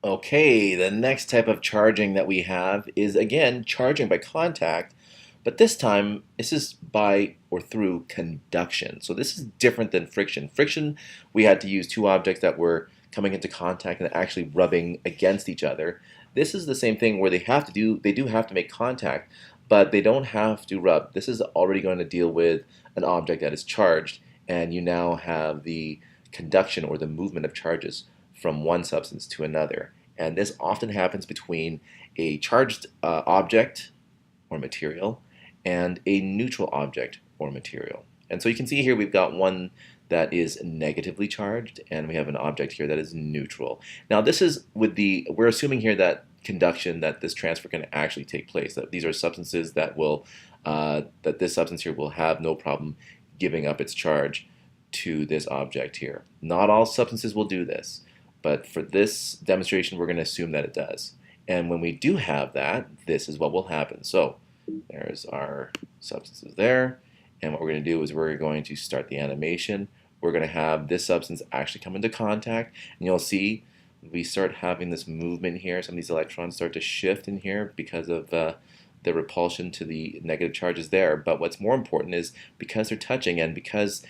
Okay, the next type of charging that we have is again charging by contact, but this time this is by or through conduction. So this is different than friction. Friction, we had to use two objects that were coming into contact and actually rubbing against each other. This is the same thing where they do have to make contact, but they don't have to rub. This is already going to deal with an object that is charged, and you now have the conduction or the movement of charges from one substance to another. And this often happens between a charged object or material and a neutral object or material. And so you can see here we've got one that is negatively charged and we have an object here that is neutral. Now this is we're assuming here that conduction, that this transfer can actually take place, that these are substances that that this substance here will have no problem giving up its charge to this object here. Not all substances will do this, but for this demonstration we're going to assume that it does. And when we do have that, this is what will happen. So there's our substances there, and what we're going to do is we're going to start the animation. We're going to have this substance actually come into contact, and you'll see we start having this movement here. Some of these electrons start to shift in here because of the repulsion to the negative charges there. But what's more important is because they're touching and because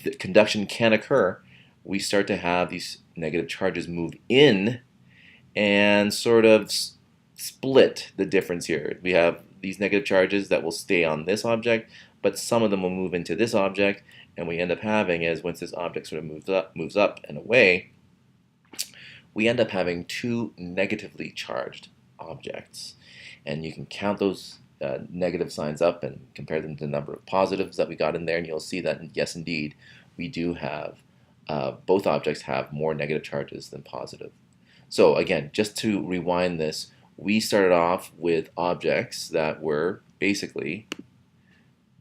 the conduction can occur, we start to have these negative charges move in and sort of split the difference here. We have these negative charges that will stay on this object, but some of them will move into this object, and we end up having is once this object sort of moves up and away, we end up having two negatively charged objects. And you can count those negative signs up and compare them to the number of positives that we got in there, and you'll see that yes, indeed, we do have both objects have more negative charges than positive. So again, just to rewind this, we started off with objects that were basically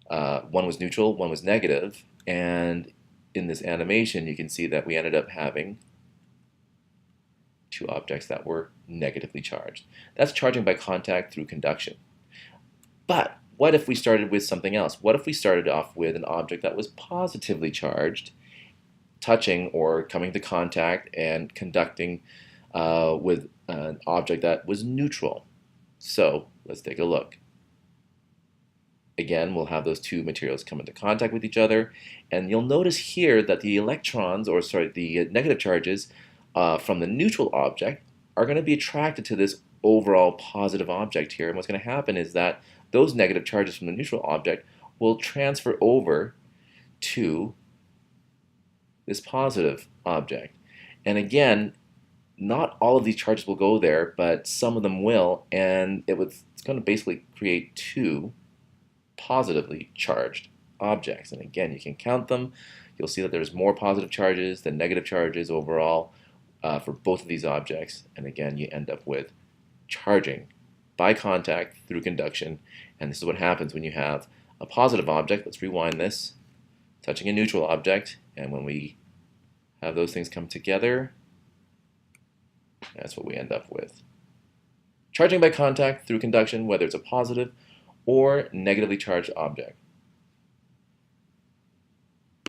one was neutral, one was negative, and in this animation you can see that we ended up having two objects that were negatively charged. That's charging by contact through conduction. But what if we started with something else? What if we started off with an object that was positively charged, touching or coming to contact and conducting with an object that was neutral? So let's take a look. Again, we'll have those two materials come into contact with each other, and you'll notice here that the electrons, or sorry, the negative charges from the neutral object are going to be attracted to this overall positive object here. And what's going to happen is that those negative charges from the neutral object will transfer over to this positive object. And again, not all of these charges will go there, but some of them will, and it's going to basically create two positively charged objects. And again, you can count them. You'll see that there's more positive charges than negative charges overall for both of these objects. And again, you end up with charging by contact through conduction. And this is what happens when you have a positive object. Let's rewind this, touching a neutral object, and when we have those things come together, that's what we end up with. Charging by contact through conduction, whether it's a positive or negatively charged object.